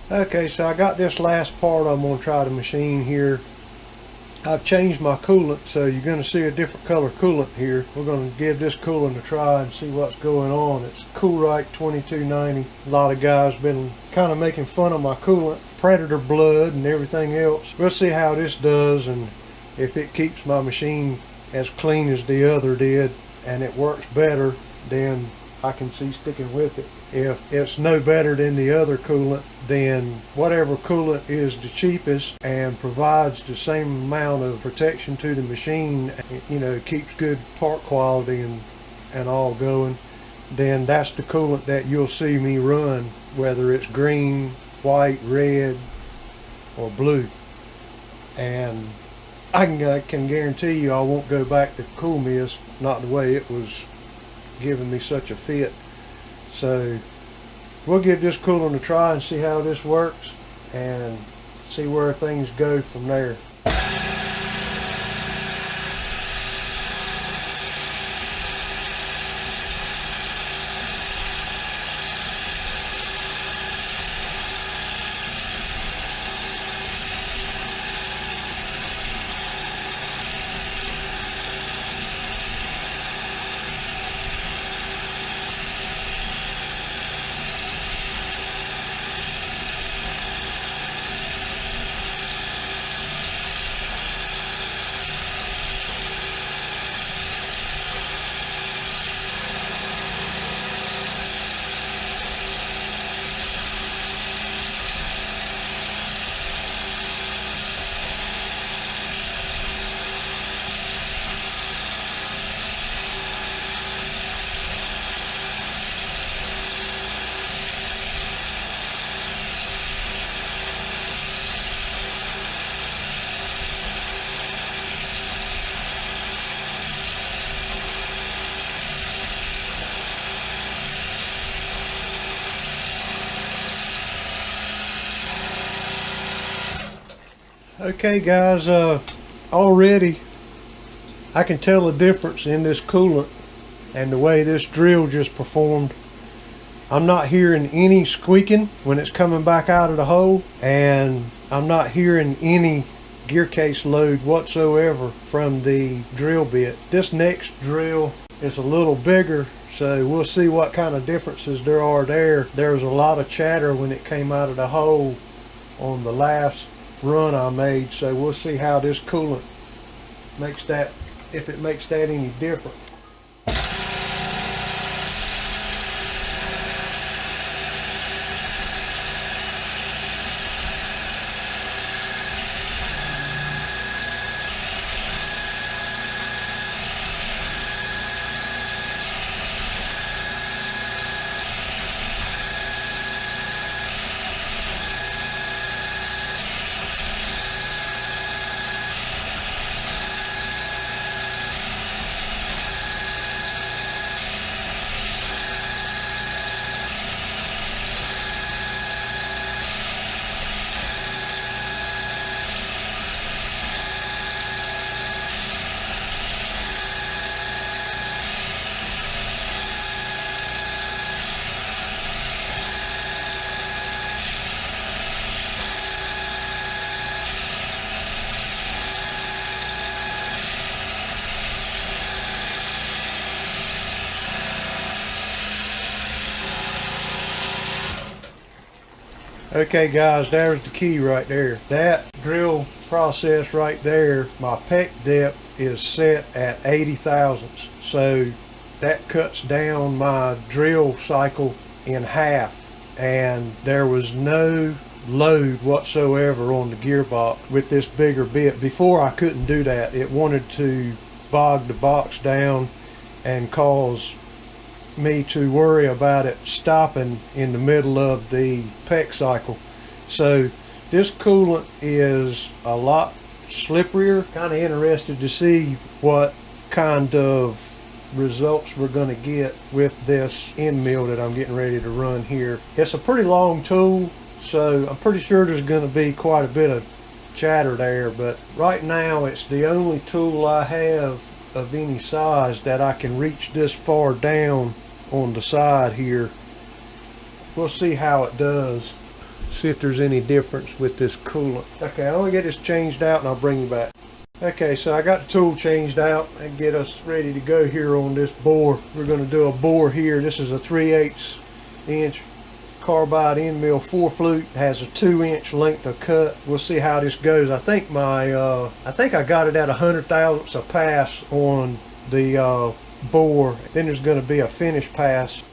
Okay, so I got this last part I'm going to try to machine here. I've changed my coolant, so you're going to see a different color coolant here. We're going to give this coolant a try and see what's going on. It's Cool-Rite 2290. A lot of guys been kind of making fun of my coolant, Predator blood and everything else. We'll see how this does, and if it keeps my machine as clean as the other did and it works better, then I can see sticking with it. If it's no better than the other coolant, then whatever coolant is the cheapest and provides the same amount of protection to the machine, you know, keeps good part quality and all going, then that's the coolant that you'll see me run, whether it's green, white, red, or blue. And I can guarantee you I won't go back to Cool Mist, not the way it was giving me such a fit. So we'll give this coolant a try and see how this works and see where things go from there. Okay guys, already I can tell the difference in this coolant and the way this drill just performed. I'm not hearing any squeaking when it's coming back out of the hole, and I'm not hearing any gear case load whatsoever from the drill bit. This next drill is a little bigger, so we'll see what kind of differences there are there. There was a lot of chatter when it came out of the hole on the last run I made, so we'll see how this coolant makes that, if it makes that any different. Okay guys, there's the key right there. That drill process right there, my peck depth is set at 80 thousandths. So that cuts down my drill cycle in half, and there was no load whatsoever on the gearbox with this bigger bit. Before I couldn't do that. It wanted to bog the box down and cause me to worry about it stopping in the middle of the peck cycle. So this coolant is a lot slipperier. Kind of interested to see what kind of results we're going to get with this end mill that I'm getting ready to run here. It's a pretty long tool, so I'm pretty sure there's going to be quite a bit of chatter there, but right now it's the only tool I have of any size that I can reach this far down on the side here. We'll see how it does. see if there's any difference with this coolant. Okay, I'm gonna get this changed out and I'll bring you back. Okay, so I got the tool changed out and get us ready to go here on this bore. We're gonna do a bore here. This is a 3/8 inch carbide end mill 4 flute. It has a 2-inch length of cut. We'll see how this goes. I think I got it at 100 thousandths a pass on the bore. Then there's going to be a finish pass.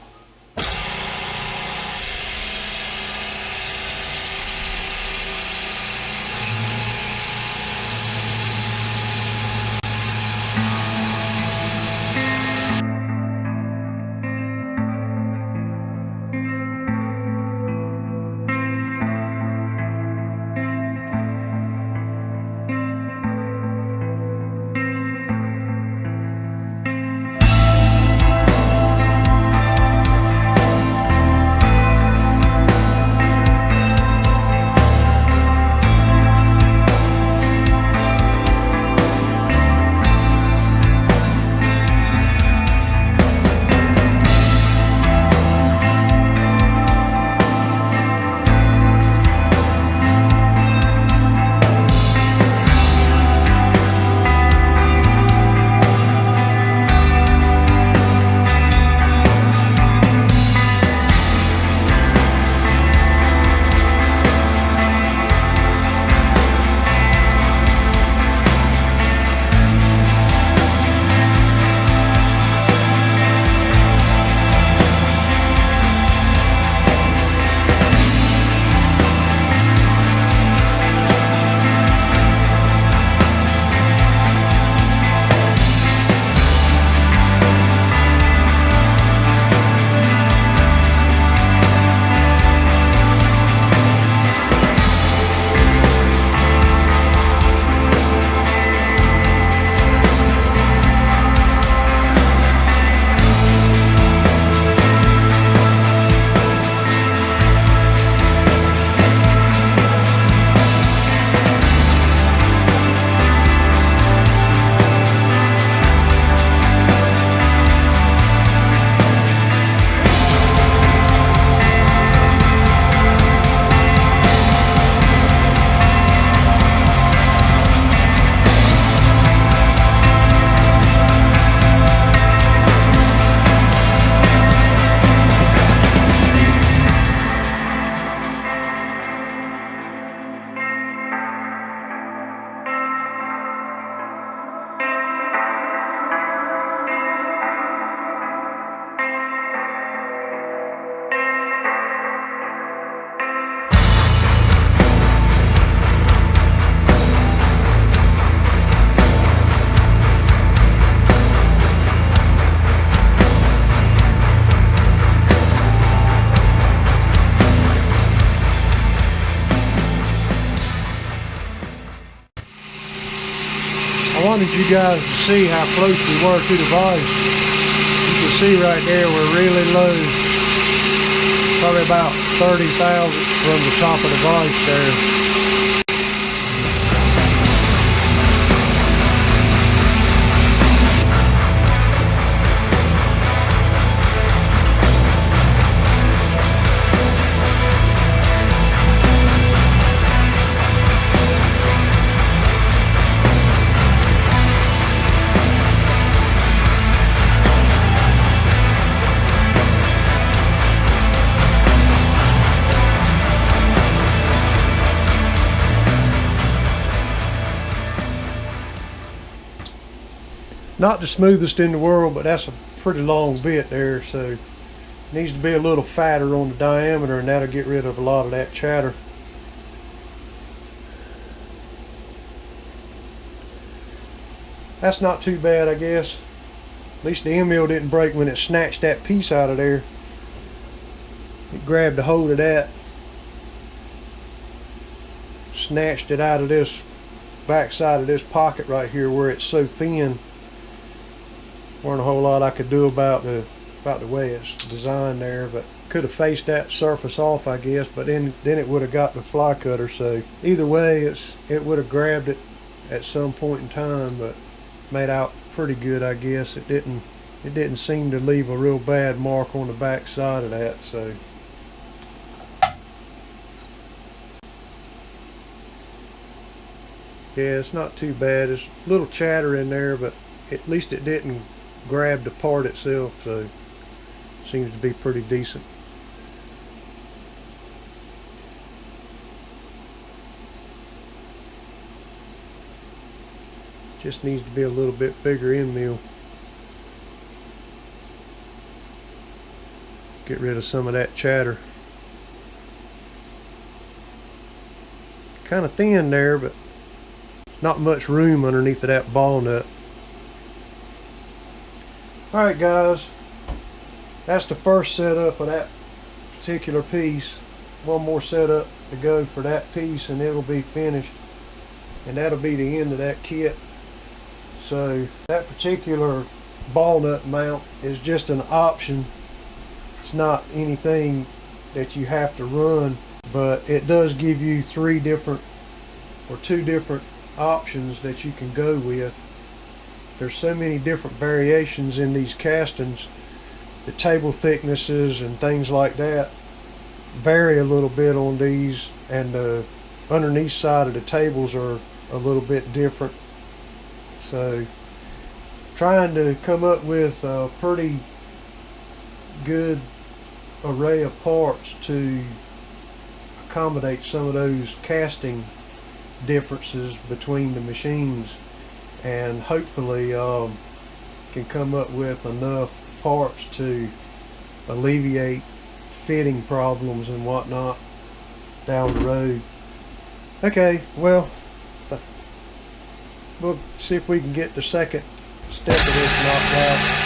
I wanted you guys to see how close we were to the vise. You can see right there we're really low, probably about 30 thousandths from the top of the vise there. Not the smoothest in the world, but that's a pretty long bit there, so it needs to be a little fatter on the diameter, and that'll get rid of a lot of that chatter. That's not too bad, I guess. At least the end mill didn't break when it snatched that piece out of there. It grabbed a hold of that, snatched it out of this backside of this pocket right here where it's so thin. Weren't a whole lot I could do about the way it's designed there, but could have faced that surface off, I guess, but then it would have got the fly cutter. So either way, it would have grabbed it at some point in time, but made out pretty good, I guess. It didn't seem to leave a real bad mark on the back side of that. So Yeah, it's not too bad. There's a little chatter in there, but at least it didn't grab the part itself, so seems to be pretty decent. Just needs to be a little bit bigger end mill. Get rid of some of that chatter. Kind of thin there, but not much room underneath of that ball nut. Alright guys, that's the first setup of that particular piece. One more setup to go for that piece and it'll be finished, and that'll be the end of that kit. So that particular ball nut mount is just an option. It's not anything that you have to run, but it does give you two different options that you can go with. There's so many different variations in these castings. The table thicknesses and things like that vary a little bit on these, and the underneath side of the tables are a little bit different. So trying to come up with a pretty good array of parts to accommodate some of those casting differences between the machines, and hopefully can come up with enough parts to alleviate fitting problems and whatnot down the road. Okay, well, we'll see if we can get the second step of this knocked out.